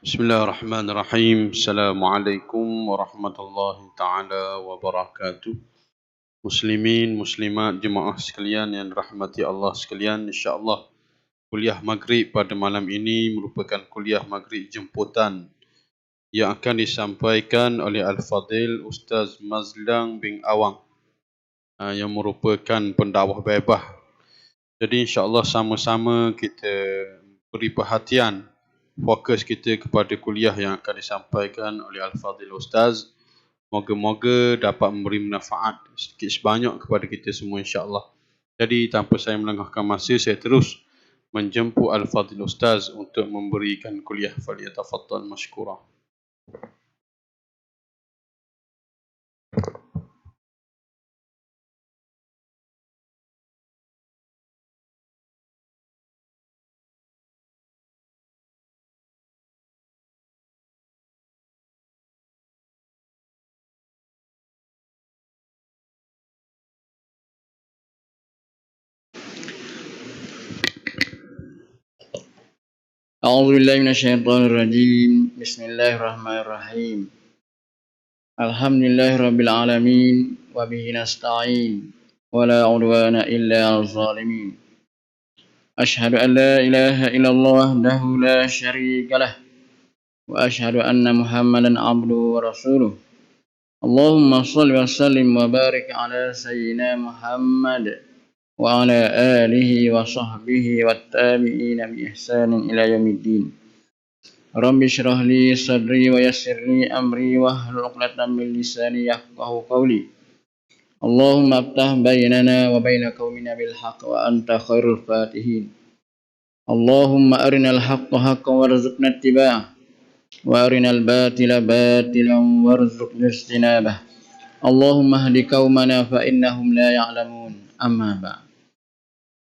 Bismillahirrahmanirrahim. Assalamualaikum warahmatullahi taala wabarakatuh. Muslimin, muslimat, jemaah sekalian yang dirahmati Allah sekalian, insya-Allah kuliah maghrib pada malam ini merupakan kuliah maghrib jemputan yang akan disampaikan oleh Al-Fadil Ustaz Mazlang bin Awang yang merupakan pendakwah bebas. Jadi insya-Allah sama-sama kita beri perhatian, fokus kita kepada kuliah yang akan disampaikan oleh Al-Fadhil Ustaz. Moga-moga dapat memberi manfaat sedikit sebanyak kepada kita semua insya-Allah. Jadi tanpa saya melengahkan masa, saya terus menjemput Al-Fadhil Ustaz untuk memberikan kuliah. Falyatafaddal mashkura. A'udzu billahi minasyaitonir rajim. Bismillahirrahmanirrahim. Alhamdulillahirabbil alamin wa bihi nasta'in wa la 'udwana illa 'alal zalimin. Asyhadu an la ilaha illallah wahdahu la syarika lah wa asyhadu anna Muhammadan 'abduhu wa rasuluh. Allahumma shalli wa sallim wa barik ala sayyidina Muhammad wa ala alihi wa sahbihi wat tabi'ina bi ihsanin ila yaumiddin. Rabbi shrah li sadri wa yassir li amri wahlul 'uqdatam min lisani yafqahu qawli. Allahumma aftah bainana wa baina qaumina bil haqq wa anta khairul fatihin. Allahumma arinal haqqa haqqan warzuqna ittiba'ah wa arinal batila batilan warzuqna ijtinabah. Allahumma hdi qaumana fa innahum la ya'lamun. Amma ba'd.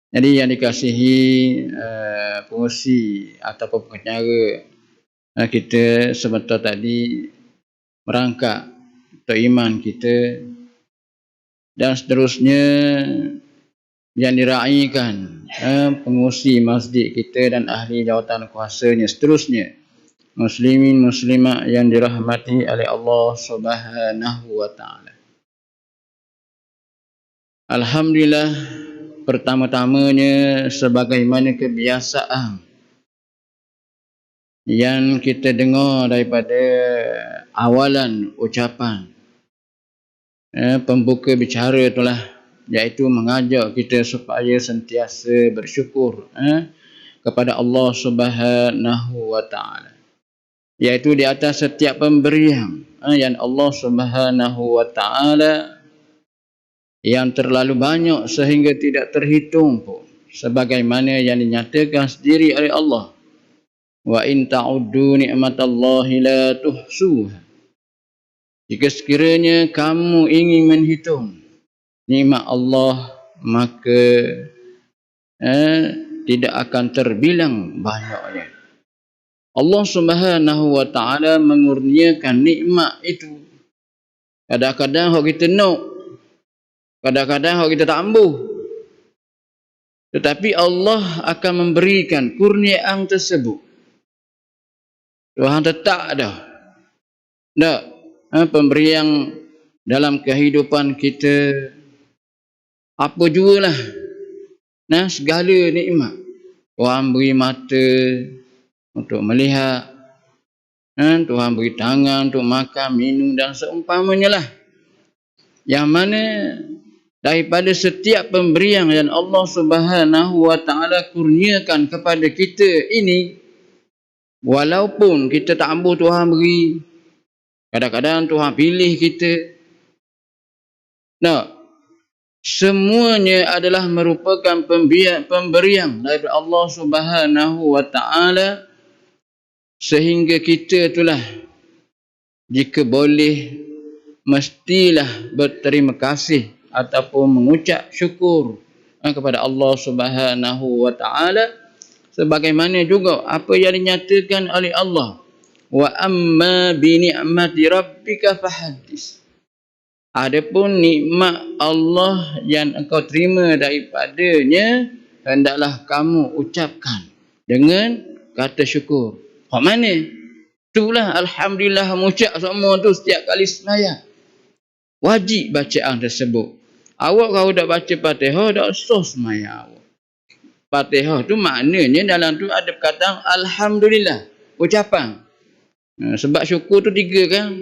Jadi yang dikasihi pengurusi ataupun pengacara kita sebentar tadi merangkak untuk iman kita dan seterusnya yang diraikan pengurusi masjid kita dan ahli jawatan kuasanya, seterusnya muslimin muslimat yang dirahmati oleh Allah Subhanahu wa taala. Alhamdulillah, pertama-tamanya sebagaimana kebiasaan yang kita dengar daripada awalan ucapan pembuka bicara itulah, iaitu mengajak kita supaya sentiasa bersyukur kepada Allah Subhanahu wa taala, iaitu di atas setiap pemberian yang Allah Subhanahu wa taala yang terlalu banyak sehingga tidak terhitung pun, sebagaimana yang dinyatakan sendiri oleh Allah, wa in ta'uddu ni'matallahi la tuhsuha. Jika sekiranya kamu ingin menghitung nikmat Allah, maka tidak akan terbilang banyaknya. Allah Subhanahu wa taala mengurniakan nikmat itu. Kadang-kadang hak kita nak, kadang-kadang hak kita tak ambuh. Tetapi Allah akan memberikan kurniaan tersebut. Tuhan tetap dah pemberian dalam kehidupan kita, apa jugalah, segala nikmat. Tuhan beri mata untuk melihat, Tuhan beri tangan untuk makan, minum dan seumpamanya lah, yang mana daripada setiap pemberian yang Allah Subhanahu wa taala kurniakan kepada kita ini, walaupun kita tak ambuh Tuhan beri, kadang-kadang Tuhan pilih kita, semuanya adalah merupakan pemberian daripada Allah Subhanahu wa taala, sehingga kita itulah, jika boleh, mestilah berterima kasih ataupun mengucap syukur kepada Allah Subhanahu wa taala, sebagaimana juga apa yang dinyatakan oleh Allah, wa amma bi ni'mati rabbika fahaddits. Adapun nikmat Allah yang engkau terima daripadanya, hendaklah kamu ucapkan dengan kata syukur. Hak mana? Itulah alhamdulillah mengucap semua tu setiap kali sembahyang. Wajib bacaan tersebut. Awak kalau tak baca Fatihah tak sah sembahyang awak. Fatihah tu maknanya dalam tu ada perkataan alhamdulillah, ucapan. Sebab syukur tu 3 kan.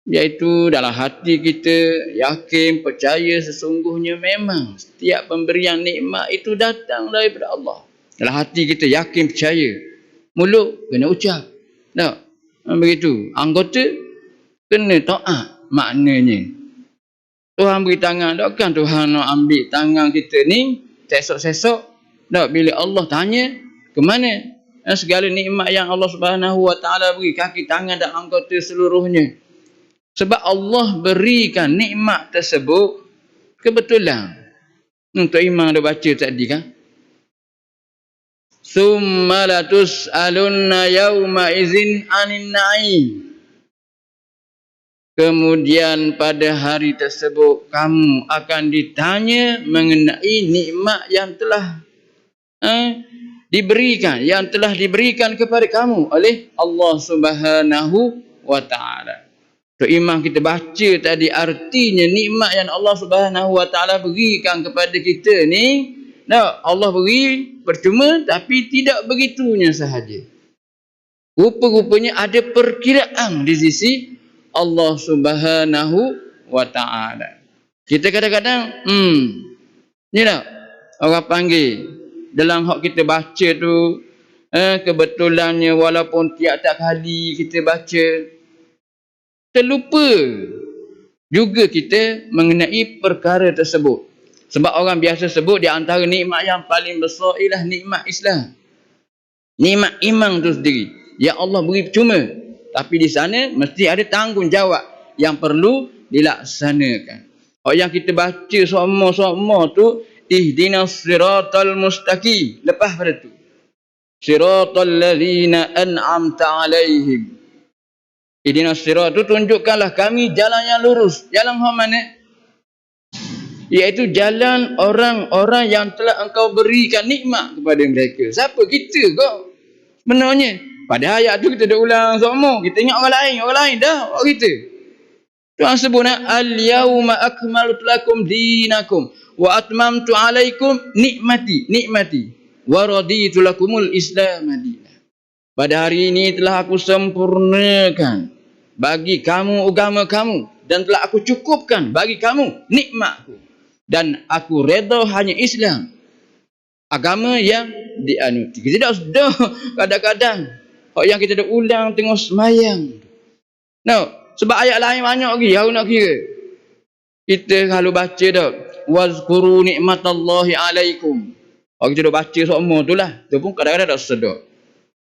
Iaitu dalam hati kita yakin, percaya sesungguhnya memang setiap pemberian nikmat itu datang daripada Allah. Dalam hati kita yakin, percaya. Mulut kena ucap. Tak? Begitu. Anggota kena taat maknanya. Tuhan beri tangan, takkan Tuhan nak ambil tangan kita ni sesok-sesok. Tak, bila Allah tanya, ke mana segala nikmat yang Allah Subhanahu Wa Taala beri, kaki, tangan dan anggota seluruhnya. Sebab Allah berikan nikmat tersebut kebetulan. Untuk Imam dah baca tadi kan. Summa latus'alunna yawma izin anin na'im. Kemudian pada hari tersebut kamu akan ditanya mengenai nikmat yang telah diberikan, yang telah diberikan kepada kamu oleh Allah Subhanahu Wa Taala. Tok Imam kita baca tadi artinya nikmat yang Allah Subhanahu Wa Taala berikan kepada kita ni, nah, Allah beri percuma tapi tidak begitunya sahaja. Rupa-rupanya ada perkiraan di sisi Allah Subhanahu Wa Taala. Kita kadang-kadang ni lah orang panggil dalam hak kita baca tu, kebetulannya walaupun tiap-tiap kali kita baca terlupa juga kita mengenai perkara tersebut. Sebab orang biasa sebut di antara nikmat yang paling besar ialah nikmat Islam. Nikmat iman tu sendiri. Ya Allah beri percuma. Tapi di sana mesti ada tanggungjawab yang perlu dilaksanakan. Yang kita baca semua tu, ihdinas siratal mustaqim. Lepas pada tu, siratal ladzina an'amta alaihim. Ihdinas sirat tu tunjukkanlah kami jalan yang lurus. Jalan mana? Iaitu jalan orang-orang yang telah engkau berikan nikmat kepada mereka. Siapa? Kita kau. Sebenarnya pada ayat tu kita dah ulang semua. Kita ingat orang lain dah orang kita. Tuhan sebut al-yauma akmaltu lakum dinakum wa atmamtu alaikum nikmati wa raditu lakumul Islam madinah. Pada hari ini telah aku sempurnakan bagi kamu agama kamu dan telah aku cukupkan bagi kamu nikmatku dan aku redha hanya Islam, agama yang dianuti. Kita tak sudah kadang-kadang yang kita dah ulang tengok semayang. No, sebab ayat lain banyak lagi aku nak kira. Kita kalau baca dah wazkuru nikmatallahi alaikum. Kita dah baca semua tu lah. Tu pun kadang-kadang tak sedar.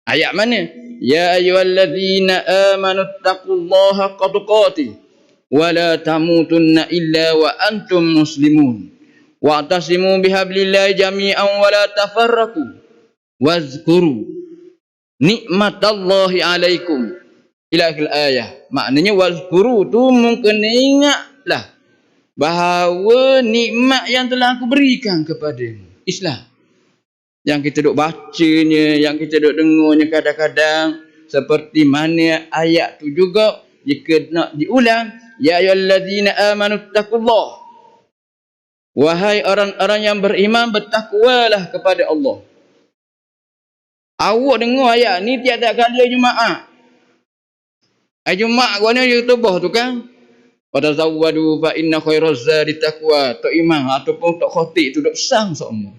Ayat mana? Ya ayyuhalladzina amanu taqullaha haqqa tuqatih wa la tamutunna illa wa antum muslimun wa'tasimu bihablillahi jami'an wa la tafarraqu wazkuru nikmatallahi alaikum ila akhir ayat. Maknanya wazkuru tu mungkin ingatlah bahawa nikmat yang telah aku berikan kepadamu, Islam. Yang kita duk bacanya, yang kita duk dengarnya kadang-kadang seperti mana ayat tu juga jika nak diulang, ya ayyuhallazina amanu taqullah. Wahai orang-orang yang beriman, bertakwalah kepada Allah. Awak dengar ayat ni tiap-tiap kali hari Jumaat. Hari Jumaat gua ni khutbah tu kan. Fatazawwadu fa inna khairaz zadi taqwa. Tok imam ataupun tok khatib tu duk pesan semua.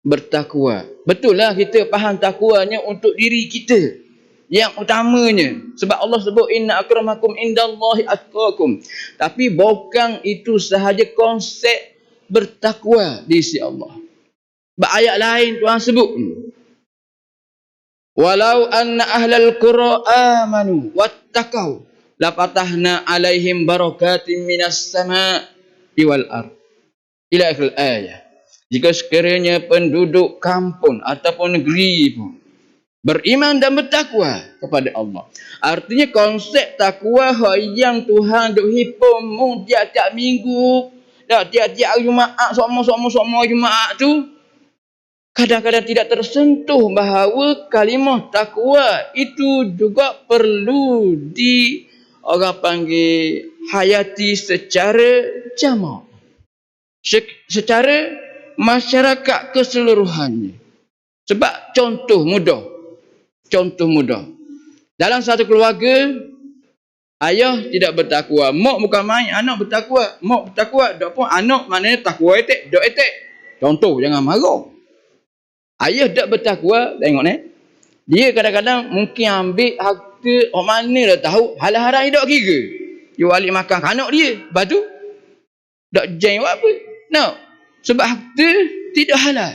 Bertakwa. Betul lah kita faham takwanya untuk diri kita yang utamanya. Sebab Allah sebut inna akramakum indallahi atqakum. Tapi bukan itu sahaja konsep bertakwa di sisi Allah. Ayat lain Tuhan sebut walau anna ahlal qura amanu wattaqau la fatahna alaihim barakatim minas sama'i wal ard ila akhir ayat. Jika sekiranya penduduk kampung ataupun negeri pun beriman dan bertakwa kepada Allah. Artinya konsep takwa yang Tuhan duk hipum tiap-tiap minggu, tiap-tiap Jumaat, semua Jumaat tu kadang-kadang tidak tersentuh bahawa kalimah takwa itu juga perlu orang panggil hayati secara jamak, secara masyarakat keseluruhannya. Sebab contoh mudah. Dalam satu keluarga, ayah tidak bertakwa, mak bukan main, anak bertakwa, mak bertakwa, dok pun anak maknanya takwa etek, dok etek. Contoh, jangan marah. Ayah tak bertakwa, tengok ni. Dia kadang-kadang mungkin ambil harta orang mana dah tahu, halal-haram dia tak kira. Dia balik makan kanak dia. Lepas tu, tak jeng buat apa. No. Sebab harta tidak halal.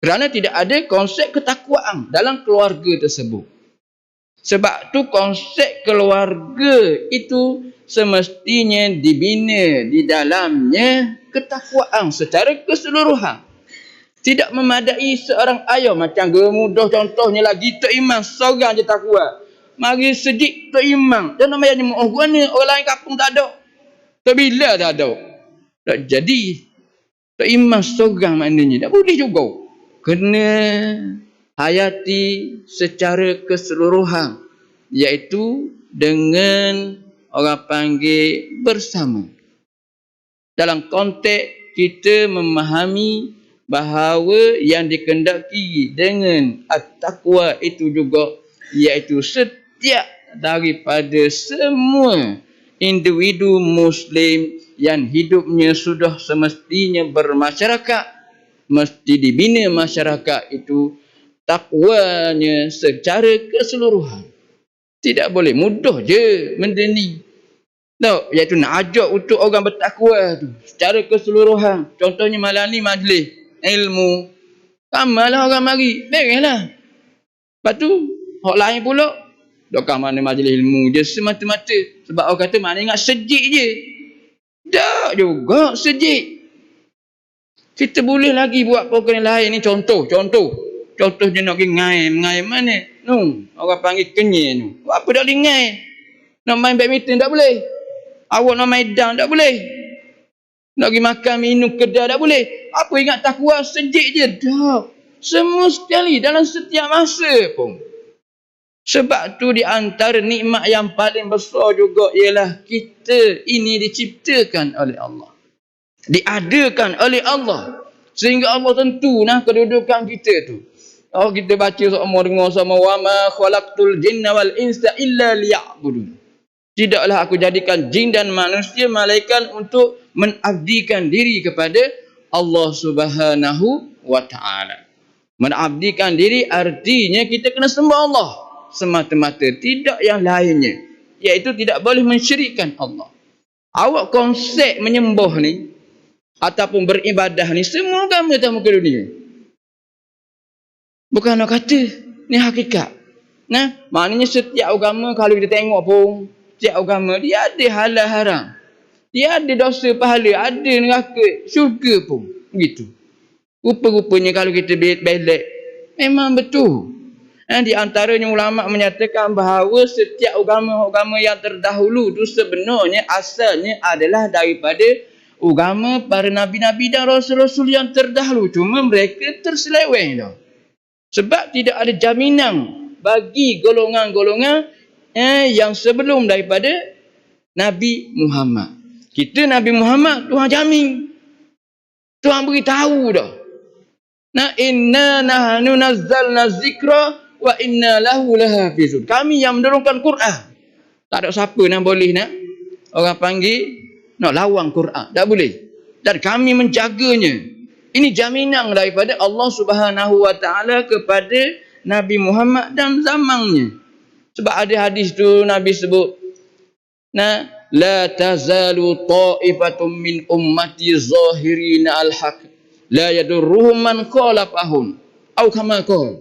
Kerana tidak ada konsep ketakwaan dalam keluarga tersebut. Sebab tu konsep keluarga itu semestinya dibina di dalamnya ketakwaan secara keseluruhan. Tidak memadai seorang ayah macam gemudah contohnya lagi Tok Imam seorang je takwa. Mari sejik Tok Imam. Dan nama yang dimuah guna orang lain kampung tak ada. Tak bila tak ada. Tak jadi. Tok Imam seorang maknanya. Tak boleh juga. Kena hayati secara keseluruhan. Iaitu dengan orang panggil bersama. Dalam konteks kita memahami bahawa yang dikendaki dengan at-taqwa itu juga iaitu setiap daripada semua individu Muslim yang hidupnya sudah semestinya bermasyarakat, mesti dibina masyarakat itu takwanya secara keseluruhan. Tidak boleh mudah je benda ni. No, iaitu nak ajak untuk orang bertakwa tu secara keseluruhan. Contohnya malam ni majlis ilmu. Ramailah orang mari. Bereslah. Lepas tu, orang lain pula. Dokang mana majlis ilmu je semata-mata. Sebab orang kata mana ingat sejik je. Tak juga sejik. Kita boleh lagi buat program lain ni. Contoh. Contohnya nak pergi ngai mana? No, orang panggil kenyai tu. Buat apa dah boleh ngai? Nak main badminton tak boleh. Awak nak main dang tak boleh. Nak pergi makan minum kedai tak boleh. Apa ingat takwa sejik je? Tak. Semua sekali dalam setiap masa pun. Sebab tu di antara nikmat yang paling besar juga ialah kita ini diciptakan oleh Allah. Diadakan oleh Allah. Sehingga Allah tentu kedudukan kita tu. Oh, kita baca sama dengar sama wa ma khalaqtul jinna wal insa illa liya'budun. Tidaklah aku jadikan jin dan manusia malaikat untuk mengabdikan diri kepada Allah Subhanahu wa taala. Mengabdikan diri artinya kita kena sembah Allah semata-mata, tidak yang lainnya. Iaitu tidak boleh mensyirikkan Allah. Awak konsep menyembah ni ataupun beribadah ni semua agama atas muka dunia. Bukan nak kata, ni hakikat. Maknanya setiap agama kalau kita tengok pun, setiap agama dia ada halal haram. Dia ada dosa pahala, ada neraka, syurga pun. Begitu. Rupa-rupanya kalau kita belek, memang betul. Di antaranya ulama' menyatakan bahawa setiap agama-agama yang terdahulu itu sebenarnya asalnya adalah daripada agama para nabi-nabi dan rasul-rasul yang terdahulu. Cuma mereka terseleweng dah. Sebab tidak ada jaminan bagi golongan-golongan yang sebelum daripada Nabi Muhammad. Kita Nabi Muhammad Tuhan jamin. Tuhan beritahu dah. Inna nahnu nazzalna zikra wa inna lahu lahafizun. Kami yang menurunkan Quran. Tak ada siapa yang boleh orang panggil nak lawang Quran. Tak boleh. Dan kami menjaganya. Ini jaminan daripada Allah Subhanahu wa taala kepada Nabi Muhammad dan zamannya. Sebab ada hadis tu Nabi sebut, la tazalu ta'ifatum min ummati zahirina al-haq la yadurruhum man khalafahum atau kama qala.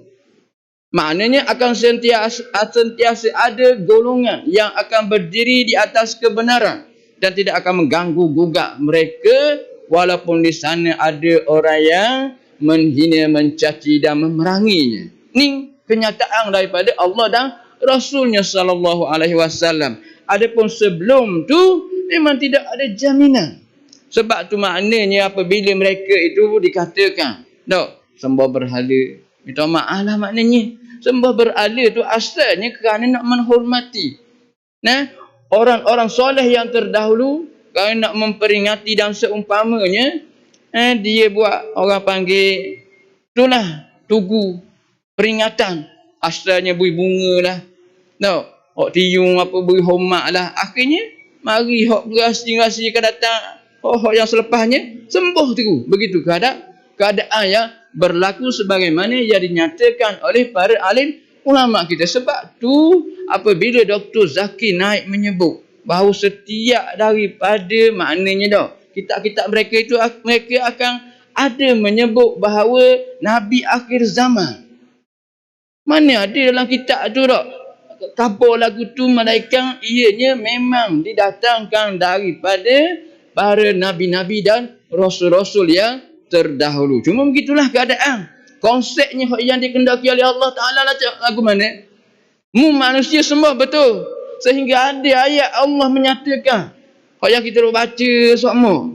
Maknanya akan sentiasa ada golongan yang akan berdiri di atas kebenaran dan tidak akan mengganggu gugat mereka walaupun di sana ada orang yang menghina, mencaci dan memeranginya. Ini kenyataan daripada Allah dan Rasulnya sallallahu alaihi wasallam. Adapun sebelum tu memang tidak ada jaminan. Sebab tu maknanya apabila mereka itu dikatakan, sembah berhala. Minta maaf lah maknanya. Sembah berhala tu asalnya kerana nak menghormati. Nah, orang-orang soleh yang terdahulu kerana nak memperingati dan seumpamanya, dia buat orang panggil itulah tugu peringatan. Asalnya beri bunga lah. No, hok tiung apa beri hormat lah. Akhirnya mari hok gerasi-gerasi akan datang. Hok yang selepasnya sembuh tu. Begitu keadaan yang berlaku sebagaimana yang dinyatakan oleh para alim ulama kita. Sebab tu apabila Dr. Zaki Naik menyebut bahawa setiap daripada maknanya dah kitab-kitab mereka itu mereka akan ada menyebut bahawa Nabi akhir zaman. Mana ada dalam kitab tu tak? Kabar lagu tu malaikat ianya memang didatangkan daripada para nabi-nabi dan rasul-rasul yang terdahulu. Cuma begitulah keadaan. Konsepnya yang dikendaki oleh Allah Ta'ala lah lagu mana? Manusia semua betul. Sehingga ada ayat Allah menyatakan. Yang kita baca semua.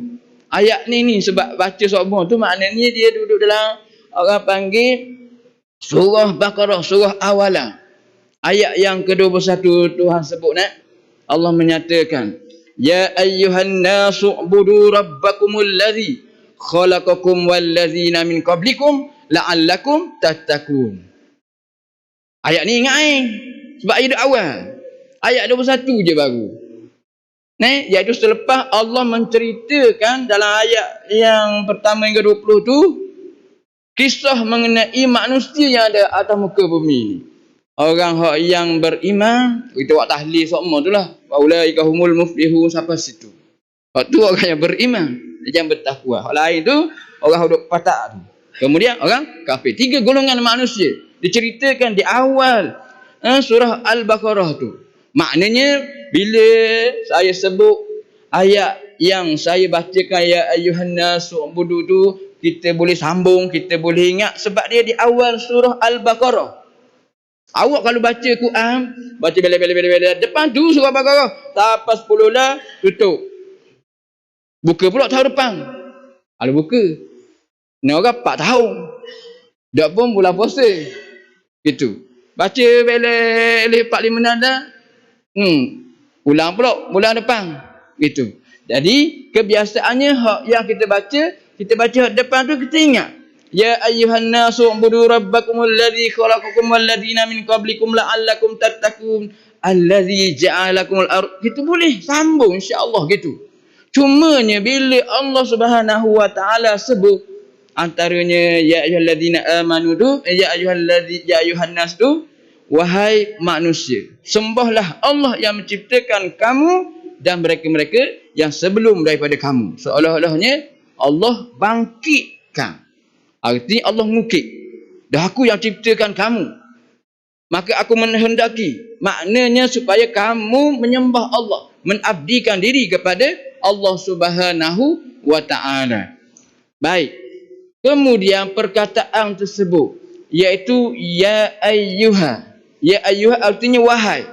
Ayat ni sebab baca semua tu maknanya dia duduk dalam orang panggil surah Baqarah, surah awalan. Ayat yang ke-21 Tuhan sebut Allah menyatakan, ya ayyuhan nasu ubudu rabbakumul ladzi khalaqakum wal ladzina min qablikum la'allakum tattaqun. Ayat ni ingat sebab ayat awal. Ayat 21 je baru. Iaitu selepas Allah menceritakan dalam ayat yang pertama hingga 20 tu kisah mengenai manusia yang ada atas muka bumi ni. Orang yang beriman, kita buat tahlil semua tu lah. Waulaika humul muflihun sampai situ. Hak tu orang yang beriman, yang bertakwa. Hak lain tu orang duduk patak tu. Kemudian orang kafir. 3 golongan manusia diceritakan di awal surah Al-Baqarah tu. Maknanya bila saya sebut ayat yang saya bacakan ya ayyuhan nasu ubudu tu, kita boleh sambung, kita boleh ingat sebab dia di awal surah Al-Baqarah. Awak kalau baca Quran, baca bela-bela depan tu surah Al-Baqarah, tapas 10 lah tutup. Buka pula tahun depan. Kalau buka, ni orang 4 tahun. Dak pun bulan puasa. Gitu. Baca bela 4-5 dah. Ulang pula bulan depan. Gitu. Jadi kebiasaannya hak yang kita baca depan tu kita ingat. Ya ayyuhan nasu ubudu rabbakumul ladzi khalaqakum wal ladzina min qablikum la'allakum tattaqun allazi ja'alakumul ardh. Kita boleh sambung insya-Allah gitu. Cumanya bila Allah Subhanahu wa taala sebut antaranya ya ayyuhalladzina amanu tu, ya ayyuhan nas tu, wahai manusia, sembahlah Allah yang menciptakan kamu dan mereka-mereka yang sebelum daripada kamu. Seolah-olahnya Allah bangkitkan. Artinya Allah mengukit. Dah aku yang ciptakan kamu. Maka aku menghendaki. Maknanya supaya kamu menyembah Allah. Mengabdikan diri kepada Allah Subhanahu wa ta'ala. Baik. Kemudian perkataan tersebut. Iaitu ya ayyuha. Ya ayyuha artinya wahai.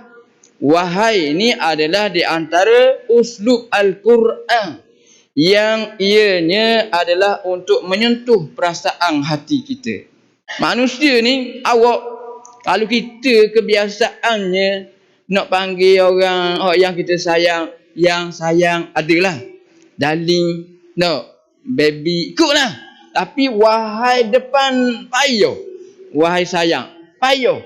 Wahai ini adalah di antara uslub Al-Quran. Yang ianya adalah untuk menyentuh perasaan hati kita. Manusia ni awak, kalau kita kebiasaannya nak panggil orang yang kita sayang, yang sayang adalah darling, no, baby, ikutlah. Tapi wahai depan payah, wahai sayang, payah.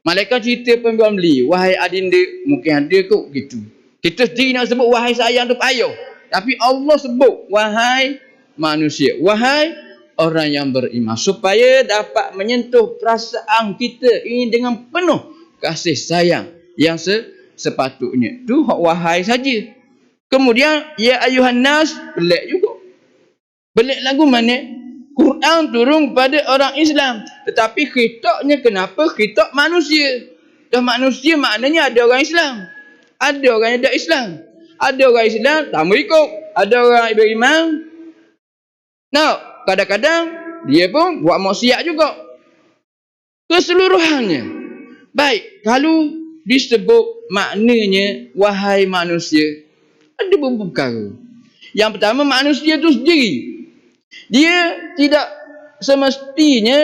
Malaikat cerita pembuat beli, wahai adinda, mungkin ada kot gitu. Kita sendiri nak sebut wahai sayang tu payah. Tapi Allah sebut wahai manusia, wahai orang yang beriman, supaya dapat menyentuh perasaan kita ini dengan penuh kasih sayang yang sepatutnya. Tu wahai saja. Kemudian ya ayuhan nas, pelik juga. Pelik lagu mana? Quran turun kepada orang Islam, tetapi khitabnya kenapa khitab manusia? Dah manusia maknanya ada orang Islam, ada orang yang tak Islam. Ada orang Islam tak mau ikut, ada orang beriman. Nah, kadang-kadang dia pun buat maksiat juga. Keseluruhannya. Baik, kalau disebut maknanya wahai manusia, ada beberapa perkara. Yang pertama, manusia itu sendiri. Dia tidak semestinya,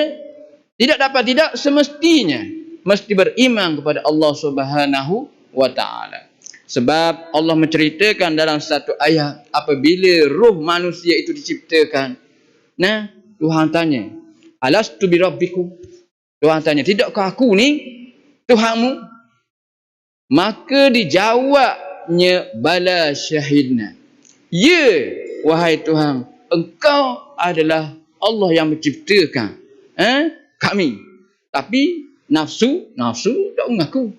semestinya mesti beriman kepada Allah Subhanahu wa taala. Sebab Allah menceritakan dalam satu ayat apabila roh manusia itu diciptakan. Nah, Tuhan tanya, "Alastu bi rabbikum?" Tuhan tanya, "Tidakkah aku ni Tuhanmu?" Maka dijawabnya, "Bala syahidna." Ya, wahai Tuhan, Engkau adalah Allah yang menciptakan kami. Tapi nafsu tak mengaku.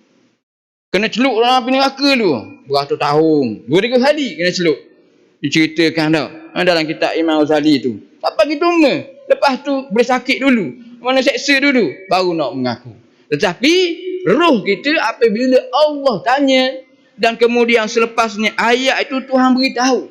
Kena celup dalam api neraka tu beratus tahun, 2-3 kali kena celup. Diceritakan tau dalam kitab Imam Ghazali tu. Tak pagi tuma, lepas tu boleh sakit dulu, mana seksa dulu, baru nak mengaku. Tetapi roh kita apabila Allah tanya, dan kemudian selepasnya ayat itu Tuhan beritahu,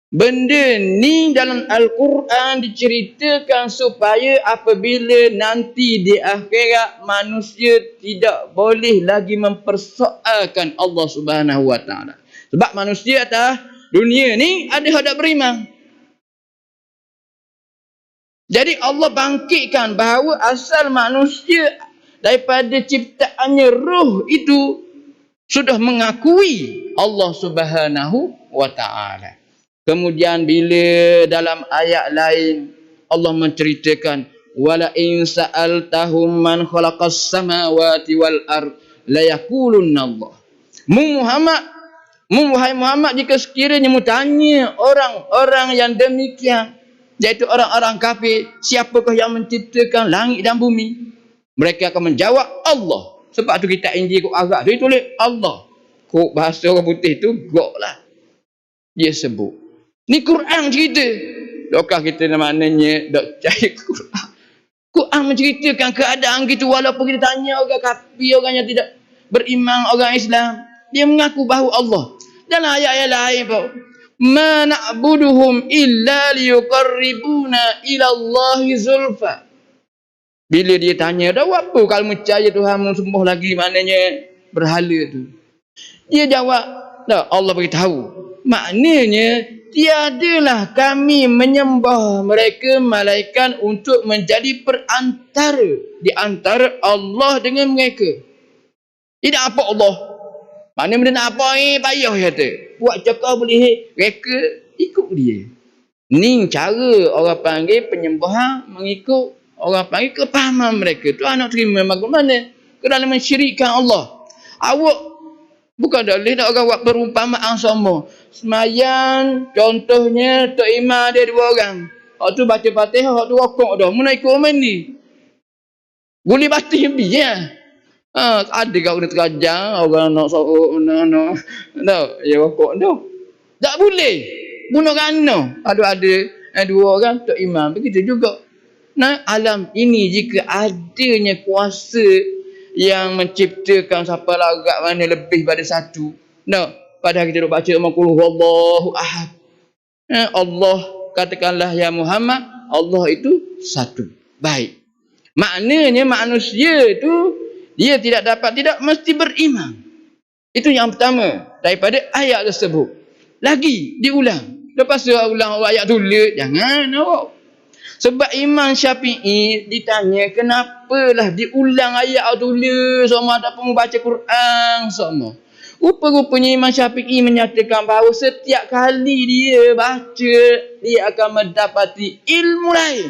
benda ni dalam Al-Quran diceritakan supaya apabila nanti di akhirat manusia tidak boleh lagi mempersoalkan Allah Subhanahu wa taala. Sebab manusia atas dunia ni ada hendak beriman. Jadi Allah bangkitkan bahawa asal manusia daripada ciptaannya roh itu sudah mengakui Allah Subhanahu wa taala. Kemudian bila dalam ayat lain Allah menceritakan, wala in sa'altahum man khalaqas samawati wal ard la yaqulunna Allah. Wahai Muhammad, jika sekiranya mu tanya orang-orang yang demikian, iaitu orang-orang kafir, siapakah yang menciptakan langit dan bumi? Mereka akan menjawab Allah. Sebab tu kitab Injil kok Arab dia tulis Allah. Kok bahasa orang putih tu gok lah. Dia sebut. Ni Quran cerita. Dokah kita maknanya dok percaya Quran. Quran menceritakan keadaan gitu, walaupun kita tanya orang kafir, orang yang tidak beriman, orang Islam, dia mengaku bahawa Allah. Dalam ayat-ayat lain pun, ma na'buduhum illa liyuqarribuna ila Allahi zulfa. Bila dia tanya, dah apa kalau percaya Tuhanmu sembah lagi, maknanya berhala tu. Dia jawab, dah Allah beritahu, maknanya tiadalah kami menyembah mereka malaikat untuk menjadi perantara di antara Allah dengan mereka. Tidak apa Allah. Maknanya benda nak apa ni payah kata. Buat cakap boleh, mereka ikut dia. Ni cara orang panggil penyembahan mengikut orang panggil kepahaman mereka. Tu nak terima bagaimana? Kerana mensyirikkan Allah. Awak bukan boleh nak orang buat perumpamaan sama. Semayang, contohnya Tok Imam dia 2 orang. Hak tu baca Fatihah, hak tu rokok dah. Mana ikut orang ni? Boleh baca biar. Ada kau kena terajang, orang nak sorok, nak ya rokok dah. Tak boleh. Bunuh rana. Ada 2 orang Tok Imam. Begitu juga. Nah, alam ini jika adanya kuasa yang menciptakan siapa lagat mana lebih pada satu. Nah, padahal kita duk baca qul huwallahu ahad. Allah, katakanlah ya Muhammad, Allah itu satu. Baik. Maknanya manusia itu dia tidak mesti beriman. Itu yang pertama daripada ayat tersebut. Lagi diulang. Lepas tu ulang ayat tulis, jangan awak. Sebab Imam Syafi'i ditanya kenapalah diulang ayat tulis sama ataupun membaca Quran sama. Rupa-rupanya Imam Syafi'i menyatakan bahawa setiap kali dia baca, dia akan mendapati ilmu lain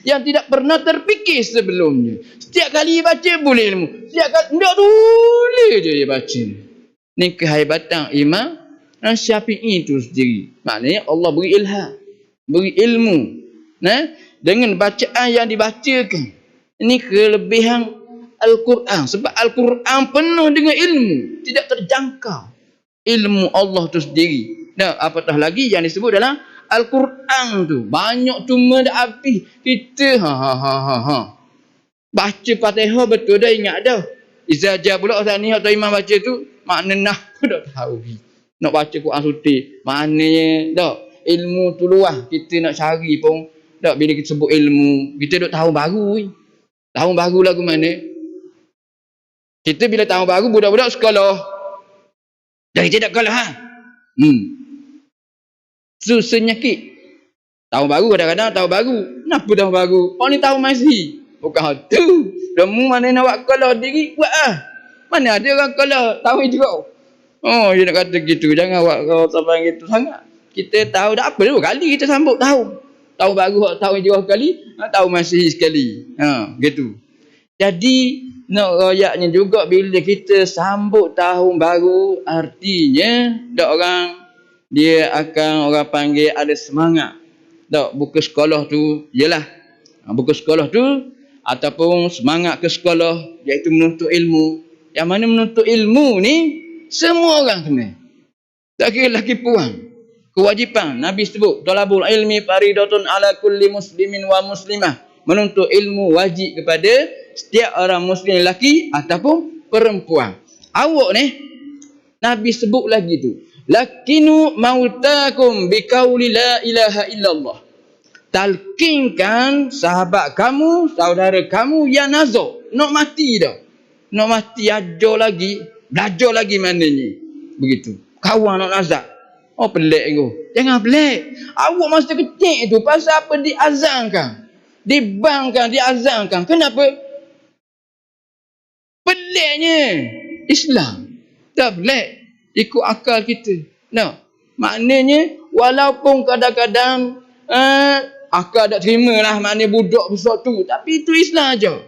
yang tidak pernah terfikir sebelumnya. Setiap kali dia baca boleh ilmu. Setiap kali tak boleh je dia baca. Ni kehebatan Imam Syafi'i itu sendiri. Maknanya Allah beri ilham, beri ilmu. Dengan bacaan yang dibacakan. Ini kelebihan Al-Quran. Sebab Al-Quran penuh dengan ilmu. Tidak terjangkau ilmu Allah itu sendiri. Apatah lagi yang disebut dalam Al-Quran tu. Banyak cuma dah habis. Kita baca Fatihah betul dah ingat dah. Izajah pula ni atau imam baca tu. Makna nah pun tak tahu. Nak baca Quran suti. Maknanya dah. Ilmu tu luas. Kita nak cari pun. Tak, bila kita sebut ilmu, kita duk tahun baru. Tahun baru lagu mana? Kita bila tahun baru, budak-budak sekolah. Jadi tidak kalah. Susah nyakit. Tahun baru kadang-kadang tahun baru. Kenapa tahun baru? Oh ni tahun Masihi. Bukan tu. Kamu mana nak buat kalah diri, buat ah. Mana ada orang kalah tahun Hijrah. Oh, dia nak kata gitu. Jangan buat kau sampai gitu sangat. Kita tahu dah apa dua kali kita sambut tahun. Tahun baru, tahun Hijrah sekali, tahun Masihi sekali. Gitu. Jadi nak royaknya juga bila kita sambut tahun baru, artinya dak orang dia akan orang panggil ada semangat. Dak buka sekolah tu ialah buka sekolah tu ataupun semangat ke sekolah iaitu menuntut ilmu. Yang mana menuntut ilmu ni semua orang kena. Tak kira lelaki perempuan. Kewajipan Nabi sebut talabul ilmi faridatun ala kulli muslimin wa muslimah. Menuntut ilmu wajib kepada setiap orang muslim lelaki ataupun perempuan. Awak ni Nabi sebut lagi tu. Lakinu mautakum biqauli la ilaha illallah. Talkinkan sahabat kamu, saudara kamu yang nazar. Nak mati dah. Nak mati ajar lagi, belajar lagi maknanya. Begitu. Kawan nak nazar. Oh pelik tu. Jangan pelik. Awak masa kecil tu pasal apa diazankan? Dibangkan, diazankan. Kenapa? Peliknya Islam. Tak pelik. Ikut akal kita. No. Maknanya walaupun kadang-kadang akal tak terima lah maknanya budak besar tu. Tapi itu Islam aja.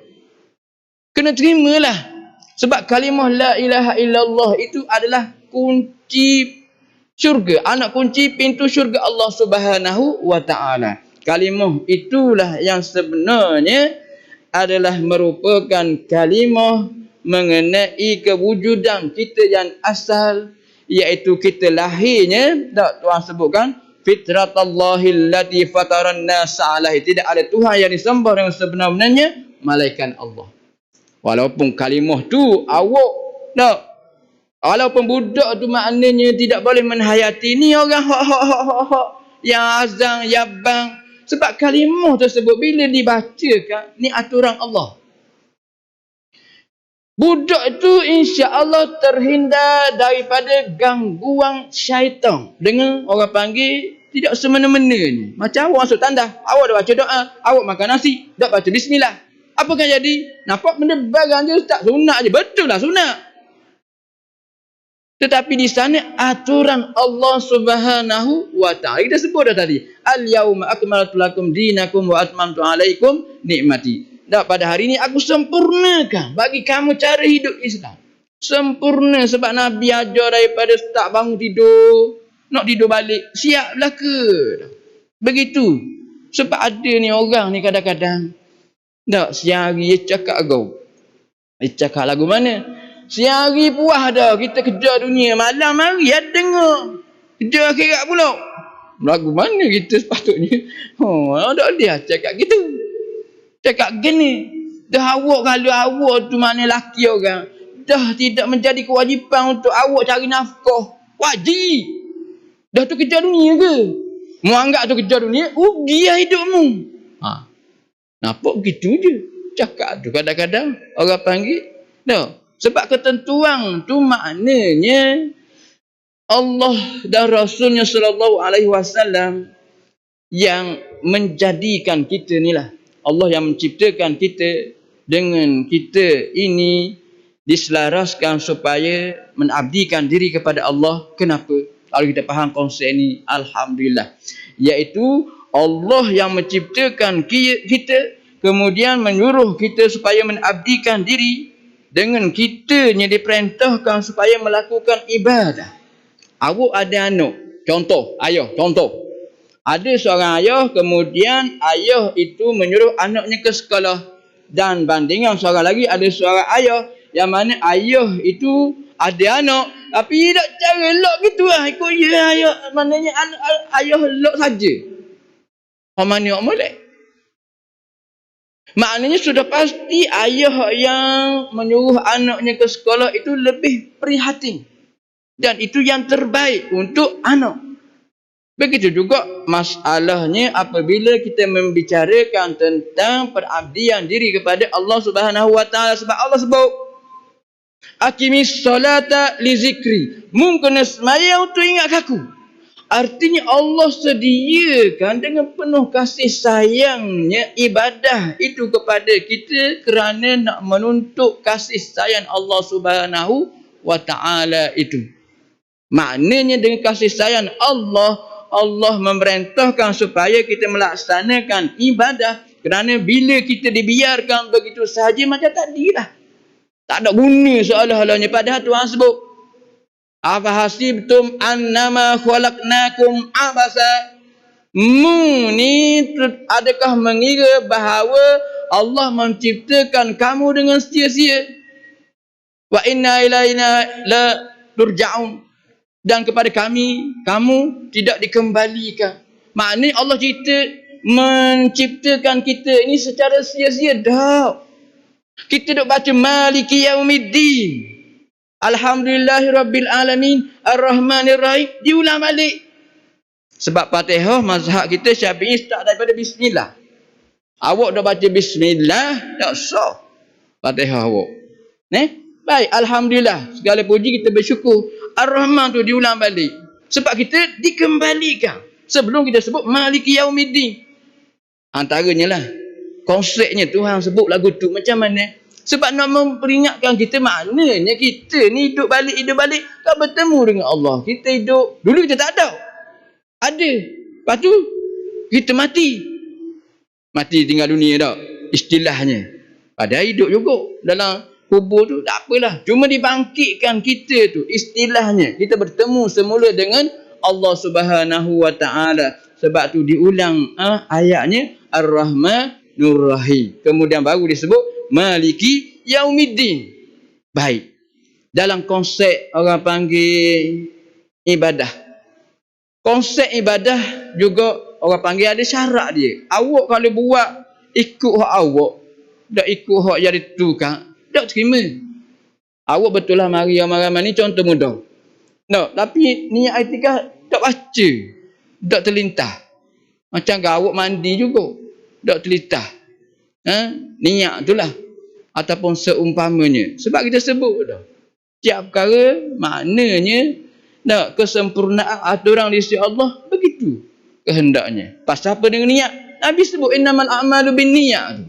Kena terimalah. Sebab kalimah la ilaha illallah itu adalah kunci syurga. Anak kunci pintu syurga Allah Subhanahu wa ta'ala. Kalimah itulah yang sebenarnya adalah merupakan kalimah mengenai kewujudan kita yang asal, iaitu kita lahirnya, tak Tuhan sebutkan fitratallahi allati fataran nas 'alaihi. Tidak ada Tuhan yang disembah dengan sebenar-benarnya malaikat Allah. Walaupun kalimah tu awak tak, walaupun budak tu maknanya tidak boleh menhayati ni orang hak yang azan yabang. Sebab kalimah tersebut bila dibacakan ni aturan Allah. Budak itu insya-Allah terhindar daripada gangguan syaitan dengan orang panggil tidak semena-mena ni. Macam awak masuk tandas, awak dah baca doa, awak makan nasi, dah baca bismillah. Apa kan jadi? Nampak benda barang je tak sunat je. Betul lah sunat. Tetapi di sana aturan Allah Subhanahu wa ta'ala. Kita sebut dah tadi. Al-yawma akmaltu lakum dinakum wa atmamtu alaikum nikmati. Dan pada hari ini aku sempurnakan bagi kamu cara hidup Islam. Sempurna sebab Nabi ajar daripada start bangun tidur, nak tidur balik, siap belaka. Begitu. Sebab ada ni orang ni kadang-kadang tak, siang hari dia cakap kau. Dia cakap lagu mana? Siang hari puas dah, kita kejar dunia. Malam hari ada dengar. Kejar akhirat pula. Lagu mana kita sepatutnya? Tak dia cakap gitu. Cakap gini. Dah awak, kalau awak tu mana laki orang, dah tidak menjadi kewajipan untuk awak cari nafkah. Wajib. Dah tu kejar dunia ke? Mu anggap tu kejar dunia, rugi lah hidupmu. Nampak begitu je. Cakap tu kadang-kadang orang panggil. No. Sebab ketentuan tu maknanya Allah dan Rasulnya sallallahu alaihi wasallam yang menjadikan kita ni lah. Allah yang menciptakan kita dengan kita ini diselaraskan supaya mengabdikan diri kepada Allah. Kenapa? Kalau kita faham konsep ini, alhamdulillah. Iaitu Allah yang menciptakan kita, kemudian menyuruh kita supaya mengabdikan diri dengan kitanya diperintahkan supaya melakukan ibadah. Awak ada anak, contoh, ayah, contoh. Ada seorang ayah, kemudian ayah itu menyuruh anaknya ke sekolah. Dan bandingan seorang lagi, ada seorang ayah yang mana ayah itu ada anak, tapi tak cara elok gitu lah. Ikut ayah, maknanya ayah elok saja. Mana orang boleh? Maknanya sudah pasti ayah yang menyuruh anaknya ke sekolah itu lebih prihatin. Dan itu yang terbaik untuk anak. Begitu juga masalahnya apabila kita membicarakan tentang perabdian diri kepada Allah Subhanahu wa ta'ala. Sebab Allah sebut, Aqimis salata li zikri. Mungkin semaya untuk ingat aku. Artinya Allah sediakan dengan penuh kasih sayangnya ibadah itu kepada kita kerana nak menuntut kasih sayang Allah Subhanahu wa ta'ala itu. Maknanya dengan kasih sayang Allah, Allah memerintahkan supaya kita melaksanakan ibadah kerana bila kita dibiarkan begitu sahaja macam tadilah. Tak ada guna seolah-olahnya. Padahal Tuhan sebut, afahasibtum annama khalaqnakum abasa. Ni adakah mengira bahawa Allah menciptakan kamu dengan sia-sia? Wa inna ilaina la turja'un. Dan kepada kami, kamu tidak dikembalikan. Maknanya Allah menciptakan kita ini secara sia-sia. Tak. Kita duk baca Maliki Yaumiddin, Alhamdulillahirabbil alamin, Ar-Rahmanir Rahim, diulang balik. Sebab Fatihah mazhab kita Syafi'i start daripada bismillah. Awak dah baca bismillah, tak sah Fatihah awak. Baik, alhamdulillah, segala puji kita bersyukur. Ar-Rahman tu diulang balik. Sebab kita dikembalikan. Sebelum kita sebut Maliki Yaumiddin. Antaranya lah konsepnya Tuhan sebut lagu tu macam mana? Sebab nak memperingatkan kita, maknanya kita ni hidup balik tak bertemu dengan Allah. Kita hidup, dulu kita tak ada. Ada. Lepas tu kita mati tinggal dunia dah istilahnya. Padahal hidup juga dalam kubur tu, tak apalah. Cuma dibangkitkan kita tu istilahnya. Kita bertemu semula dengan Allah Subhanahu wa ta'ala. Sebab tu diulang ayatnya Ar-Rahmanur Rahim. Kemudian baru disebut Maliki Yaumiddin. Baik. Dalam konsep orang panggil ibadah. Konsep ibadah juga orang panggil ada syarat dia. Awak kalau buat ikut hak awak, tak ikut hak jadi tukang, tak terima. Awak betul lah mari ramai-ramai ni contoh mudah. No, tapi niat etika tak baca, tak terlintas. Macam awak mandi juga, tak terlintas. Niat itulah. Ataupun seumpamanya. Sebab kita sebut dah. Tiap perkara maknanya kesempurnaan aturan di sisi Allah begitu kehendaknya. Pasal apa dengan niat? Nabi sebut innamal a'malu binniyat tu.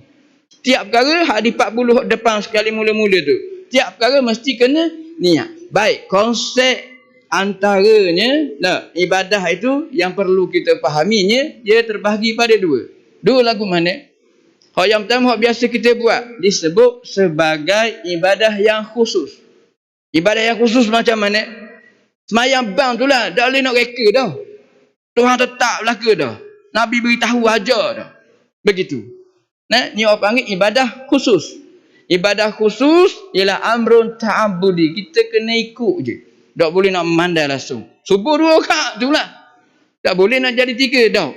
Tiap perkara hadis 40 depan sekali mula-mula tu. Tiap perkara mesti kena niat. Baik, konsep antaranya ibadah itu yang perlu kita fahaminya, dia terbahagi pada dua. Dua lagu mana? Hak yang pertama, hak biasa kita buat, disebut sebagai ibadah yang khusus. Ibadah yang khusus macam mana? Semayang bang tu lah, tak boleh nak reka dah. Tuhan tetap belaka dah. Nabi beritahu ajar dah. Begitu. Ni orang panggil ibadah khusus. Ibadah khusus ialah amrun ta'abudi. Kita kena ikut je. Tak boleh nak memandai langsung. Subuh 2 rakaat tu lah. Tak boleh nak jadi 3 dah.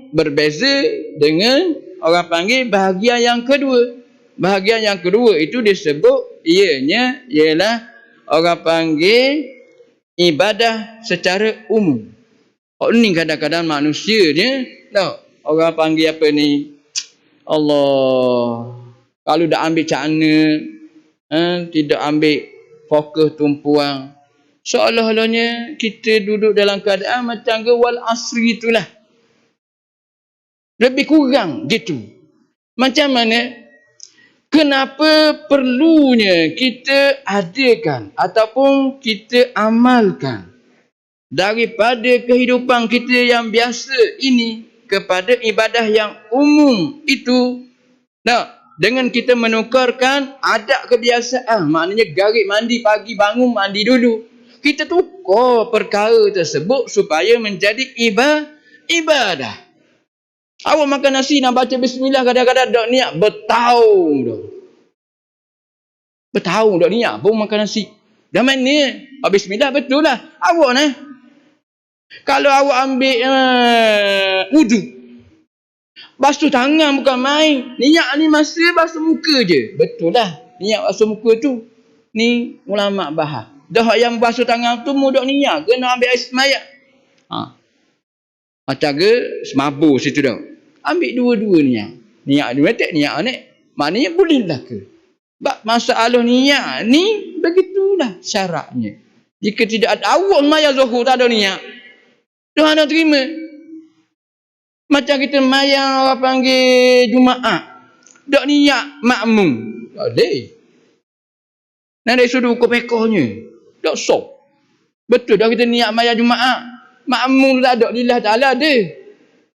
Berbeza dengan orang panggil bahagian yang kedua. Bahagian yang kedua itu disebut ialah orang panggil ibadah secara umum. Ni kadang-kadang manusia dia orang panggil apa ni? Allah. Kalau dah ambil cakna, tidak ambil fokus tumpuan, seolah-olahnya kita duduk dalam keadaan macam wal asri itulah. Lebih kurang gitu. Macam mana? Kenapa perlunya kita adakan ataupun kita amalkan daripada kehidupan kita yang biasa ini kepada ibadah yang umum itu? Dengan kita menukarkan adat kebiasaan, maknanya garik mandi pagi bangun mandi dulu. Kita tukar perkara tersebut supaya menjadi ibadah. Awak makan nasi nak baca bismillah kadang-kadang tak niat bertahun dah. Bertahun tak niat pun makan nasi. Dah mana? Bismillah betul lah. Awak kalau awak ambil wudu, basuh tangan bukan main. Niat ni masa basuh muka je. Betul lah. Niat basuh muka tu. Ni ulama bahas. Dah yang basuh tangan tu mudah niat. Kena ambil air semayang. Macam ke semabur situ dah. Ambil dua-dua niat. Niat dua tak niat ni. Maknanya boleh lah ke? Sebab masalah niat ni begitulah syaratnya. Jika tidak ada awak sembahyang zuhur tak ada niat, Tuhan nak terima. Macam kita sembahyang orang panggil Jumaat, tak niat makmum, boleh. Nak ada sudut kopekohnya, tak sok. Betul dah kita niat sembahyang Jumaat, makmum tak ada, lillah ta'ala ada.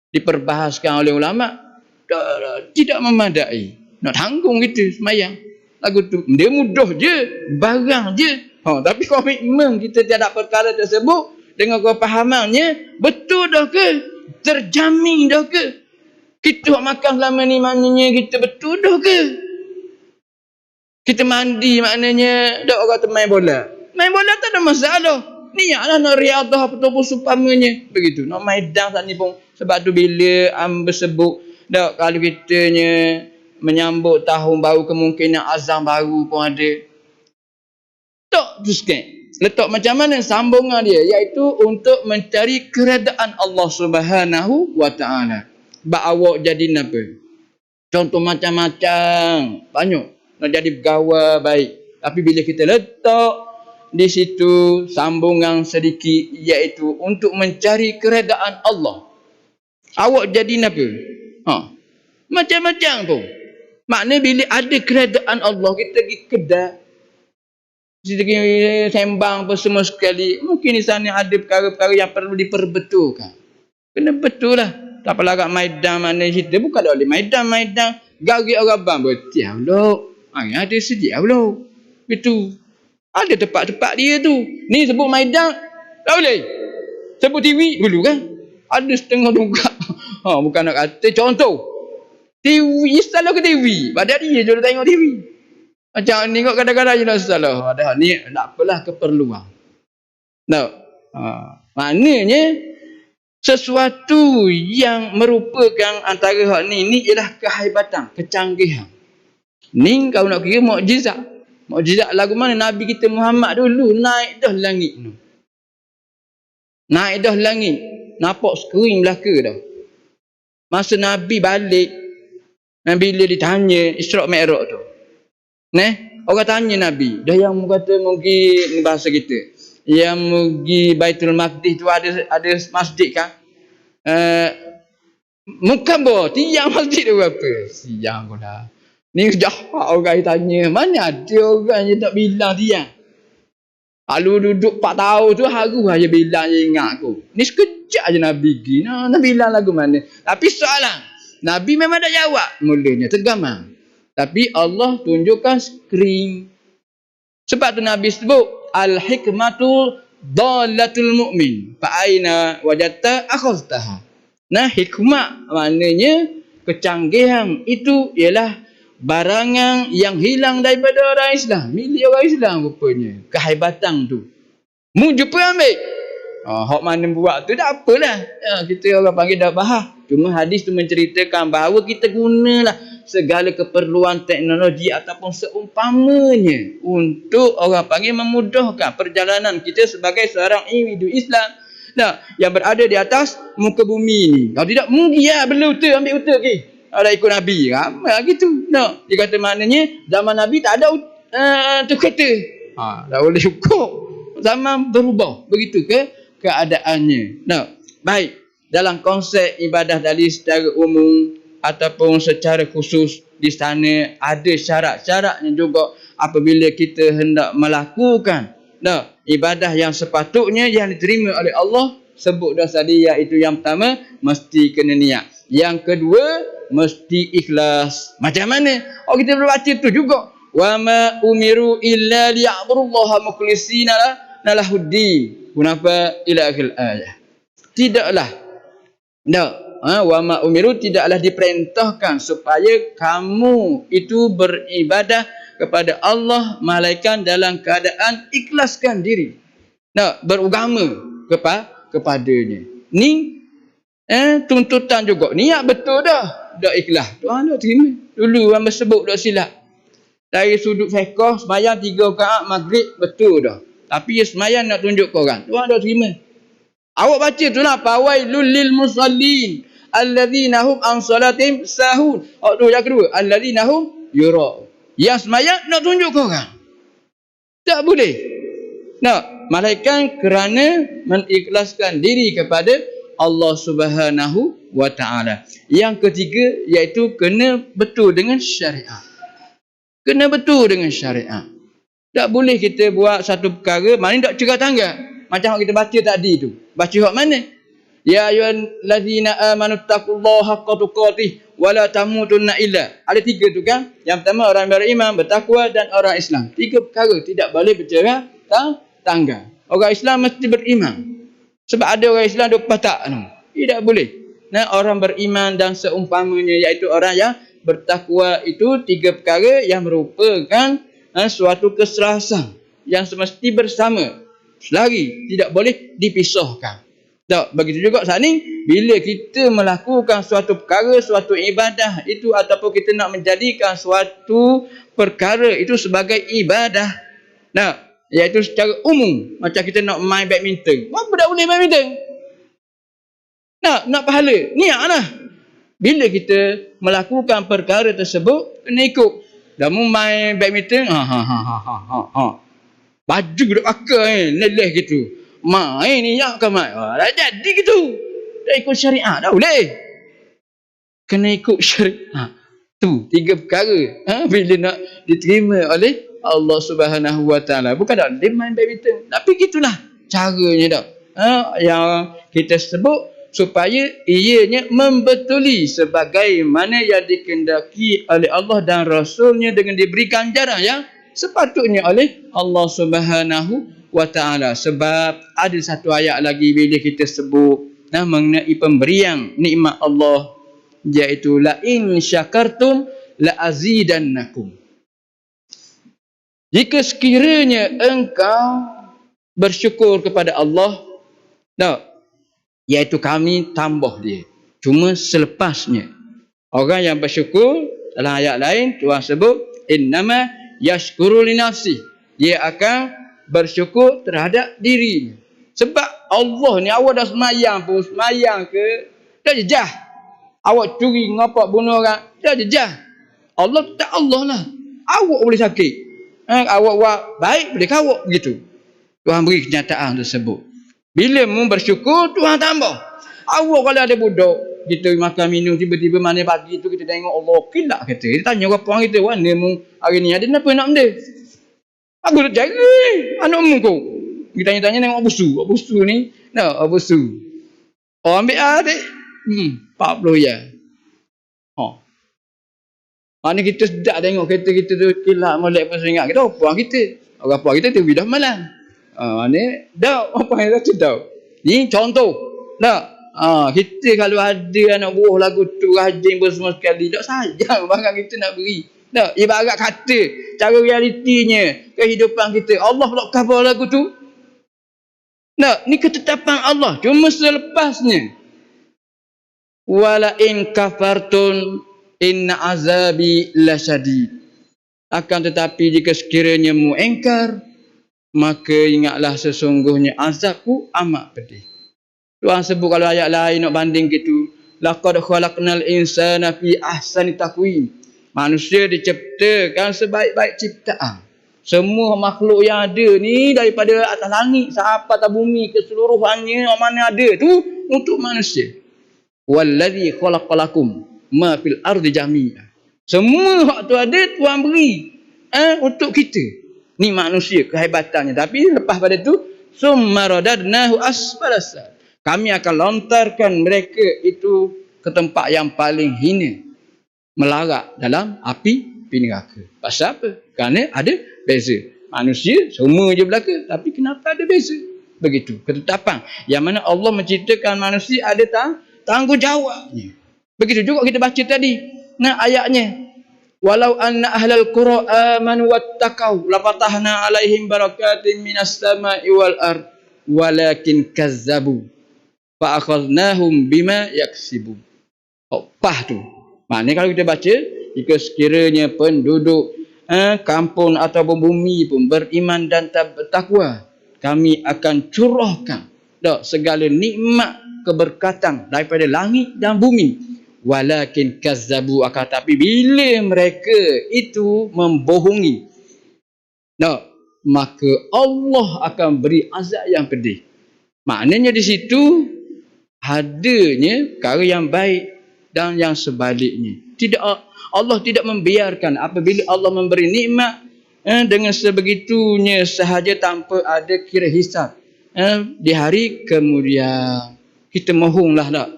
Diperbahaskan oleh ulama, tidak memadai. Nak tanggung kita sembahyang lagu tu, dia mudah je, barang je. Tapi komitmen kita terhadap perkara tersebut dengan kepahamannya, betul dah ke? Terjamin dah ke? Kita makan selama ni maknanya kita betul dah ke? Kita mandi maknanya dak orang tu main bola. Main bola tak ada masalah. Niatlah nak riadah ataupun supamanya. Begitu. Nak main dang saat ni pun. Sebab tu bila bersebut dak kalau kitanya menyambut tahun baru, kemungkinan azam baru pun ada. Tak tu sikit. Letak macam mana sambungan dia, iaitu untuk mencari keredaan Allah Subhanahu wa taala. Bak awak jadi apa? Contoh macam-macam, banyak. Nak jadi pegawai baik. Tapi bila kita letak di situ sambungan sedikit, iaitu untuk mencari keredaan Allah. Awak jadi apa? Macam-macam pun. Maknanya bila ada keredaan Allah, kita pergi kedai, kita pergi sembang apa semua sekali, mungkin di sana ada perkara-perkara yang perlu diperbetulkan. Kena betul lah. Tak apalah kat Maidan mana kita, bukan oleh Maidan gari orang bang betul lah. Ada sejak lah. Itu ada tempat-tempat dia tu. Ni sebut Maidan tak boleh. Sebut TV dulu kan. Ada setengah juga. Bukan nak kata contoh. TV salah ke TV? Padahal dia je tengok TV. Macam ni kok kadang-kadang je nak salah. Padahal ni tak apalah keperluan. Tak. Maknanya sesuatu yang merupakan antara hak ni ialah kehebatan, kecanggihan. Ni kau nak kira mukjizat. Mukjizat lagu mana? Nabi kita Muhammad dulu naik dah langit tu. Naik dah langit. Nampak skrin belaka dah. Masa Nabi balik, bila ditanya Isra' Mi'raj tu. Orang tanya Nabi, dah yang kata pergi ni bahasa kita. Yang pergi Baitul Maqdis tu ada masjid kan? Bukan boh, tiang masjid tu apa? Siang kau dah. Ni jahat orang tanya, mana ada orang yang tak bilang tiang? Lalu duduk 4 tahun tu haru aja bilang je ingat aku. Ni sekejap je Nabi pergi. Nak bilang lagu mana? Tapi soalan, Nabi memang tak jawab. Mulanya tergamang. Tapi Allah tunjukkan skrin. Sebab tu Nabi sebut al-hikmatu dalatul mu'min. Fa'aina wajadta akhaztaha. Nah, hikmah maknanya kecanggihan itu ialah barangan yang hilang daripada orang Islam. Milik orang Islam rupanya. Kehebatan tu. Mu jumpa ambil. Hak mana buat tu tak apalah. Kita orang panggil dah bahas. Cuma hadis tu menceritakan bahawa kita gunalah segala keperluan teknologi ataupun seumpamanya untuk orang panggil memudahkan perjalanan kita sebagai seorang individu Islam. Nah, yang berada di atas muka bumi ni. Kalau tidak mungkin beli uta, ambil uta ke. Ada ikut Nabi. Ramai gitu. No. Dia kata maknanya zaman Nabi tak ada tu kata. Tak boleh cukup. Zaman berubah. Begitu ke keadaannya. No. Baik. Dalam konsep ibadah tadi secara umum ataupun secara khusus di sana ada syarat-syaratnya juga apabila kita hendak melakukan ibadah yang sepatutnya yang diterima oleh Allah. Sebut dah tadi, iaitu yang pertama mesti kena niat. Yang kedua mesti ikhlas. Macam mana? Kita boleh baca tu juga. Wa ma umiru illa liya'budullaha mukhlishina lahuddin. Kenapa ila akhir ayat? Tidaklah. Wa ma umiru, tidaklah diperintahkan supaya kamu itu beribadah kepada Allah malaikat dalam keadaan ikhlaskan diri. Beragama kepadanya. Ni tuntutan juga. Niat betul dah. Dah ikhlas. Tuhan dah terima. Dulu orang bersebut dah silap. Dari sudut fiqh sembahyang 3 rakaat maghrib betul dah. Tapi sembahyang nak tunjuk ke orang. Tuhan dah terima. Awak baca tu lah. Fawailul lil musallin alladzina hum an salatihim sahun. Tu yang kedua. Alladzina hum yura. Yang sembahyang nak tunjuk ke orang. Tak boleh. melainkan kerana mengikhlaskan diri kepada Allah Subhanahu wa taala. Yang ketiga iaitu kena betul dengan syariat. Kena betul dengan syariat. Tak boleh kita buat satu perkara mana tak cerah tangga. Macam yang kita baca tadi tu. Baca hak mana? Ya ayyuhallazina amanu taqullaha haqqa tuqatih wa la tamutunna illa. Ada tiga tu kan? Yang pertama orang beriman, bertakwa dan orang Islam. Tiga perkara tidak boleh bercerah tangga. Orang Islam mesti beriman. Sebab ada orang Islam duk patak tu. Tidak boleh. Nah, orang beriman dan seumpamanya iaitu orang yang bertakwa itu tiga perkara yang merupakan suatu keselarasan yang semesti bersama. Selari tidak boleh dipisahkan. Tak, begitu juga saat ni bila kita melakukan suatu perkara, suatu ibadah itu ataupun kita nak menjadikan suatu perkara itu sebagai ibadah. Nah, iaitu secara umum macam kita nak main badminton. Apa tak boleh badminton? Nak pahala. Niatlah. Bila kita melakukan perkara tersebut kena ikut. Dah mu main badminton, baju dah pakai leleh gitu. Main ni yang kan main. Dah jadi gitu. Dah ikut syariat dah boleh. Kena ikut syariat. Tu tiga perkara bila nak diterima oleh Allah Subhanahu wa taala. Bukan dak dia main badminton. Tapi gitulah caranya dak. Yang kita sebut supaya ianya membetuli sebagaimana yang dikehendaki oleh Allah dan Rasulnya dengan diberi ganjaran yang sepatutnya oleh Allah Subhanahu wa ta'ala. Sebab ada satu ayat lagi bila kita sebut mengenai pemberian nikmat Allah, iaitu la in syakartum la azidannakum. Jika sekiranya engkau bersyukur kepada Allah, iaitu kami tambah dia. Cuma selepasnya. Orang yang bersyukur dalam ayat lain Tuhan sebut innama yashkuru li nafsi. Dia akan bersyukur terhadap dirinya. Sebab Allah ni awak dah semayang pun, semayang ke dah jejah. Awak curi ngapak bunuh orang dah jejah. Allah tak Allah lah. Awak boleh sakit. Awak buat baik boleh kawak begitu. Tuhan beri kenyataan tersebut. Bila mu bersyukur Tuhan tambah. Awak kalau ada budak kita makan minum tiba-tiba mana pagi tu kita tengok Allah kilak kata. Dia tanya orang kita, "Mana mu hari ni ada apa nak benda?" Aku tak cari anak mu kau. Kita tanya-tanya tengok abusu ni. Abusu. Oh ambil adik. 40 ya. Mana kita sedap tengok kereta kita tu kilak molek pasal ingat kita puan kita. Orang puan kita tu bidah malam. Mana dak apa yang tak tahu. Ni contoh. Kita kalau ada anak buah lagu tu rajin bersama sekali tak sayang barang kita nak beri. Ibarat kata cara realitinya kehidupan kita Allah tak cover lagu tu. Ni ketetapan Allah cuma selepasnya. Wala in kafartun inna azabi lasyadid. Akan tetapi jika sekiranya mu engkar, maka ingatlah sesungguhnya azabku amat pedih. Tuhan sebut kalau ayat lain nak banding gitu, laqad khalaqnal insana fi ahsani taqwim. Manusia diciptakan sebaik-baik ciptaan. Semua makhluk yang ada ni daripada atas langit sampai atas bumi keseluruhannya mana ada tu untuk manusia. Wallazi khalaqalakum ma fil ardi jami'a. Semua hak tu ada Tuhan beri untuk kita. Ni manusia kehebatannya. Tapi lepas pada tu summa radadnahu asfalasal. Kami akan lontarkan mereka itu ke tempat yang paling hina. Melarat dalam api neraka. Pasal apa? Kerana ada beza. Manusia semua je belaka. Tapi kenapa ada beza? Begitu. Ketetapan. Yang mana Allah menciptakan manusia ada tanggungjawabnya. Begitu juga kita baca tadi. Ayatnya. Walau anna ahlal qura amanu wattaqau lafatahna alaihim barakatin minas sama'i wal ard walakin kazzabu fa akhadnahum bima yaksibun. Pah tu. Maknanya kalau kita baca, jika sekiranya penduduk kampung ataupun bumi pun beriman dan bertakwa, kami akan curahkan segala nikmat keberkatan daripada langit dan bumi. Walakin kazzabu, akan tapi bila mereka itu membohongi. maka Allah akan beri azab yang pedih. Maknanya di situ adanya perkara yang baik dan yang sebaliknya. Allah tidak membiarkan apabila Allah memberi nikmat dengan sebegitunya sahaja tanpa ada kira hisab. Di hari kemudian kita mohonlah tak.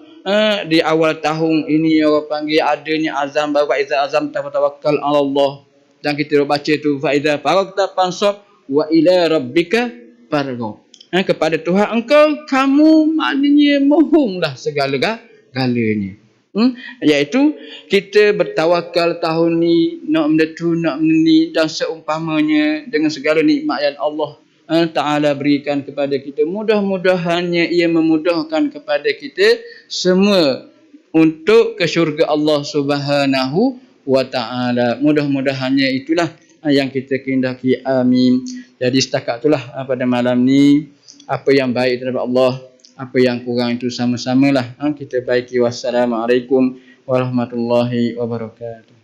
Di awal tahun ini orang panggil adanya azam, bawa iza azam tawakkal Allah, dan kita baca tu fa iza faragta fansab wa ila rabbika farghab. Kepada Tuhan engkau kamu maknanya mohonlah segala-galanya. Iaitu kita bertawakal tahun ni nak mendetu nak ni dan seumpamanya dengan segala nikmat yang Allah Ta'ala berikan kepada kita. Mudah-mudahannya ia memudahkan kepada kita semua untuk ke syurga Allah Subhanahu wa Ta'ala. Mudah-mudahannya itulah yang kita kehendaki. Amin. Jadi setakat itulah pada malam ni. Apa yang baik daripada Allah, apa yang kurang itu sama-samalah kita baiki. Wassalamualaikum warahmatullahi wabarakatuh.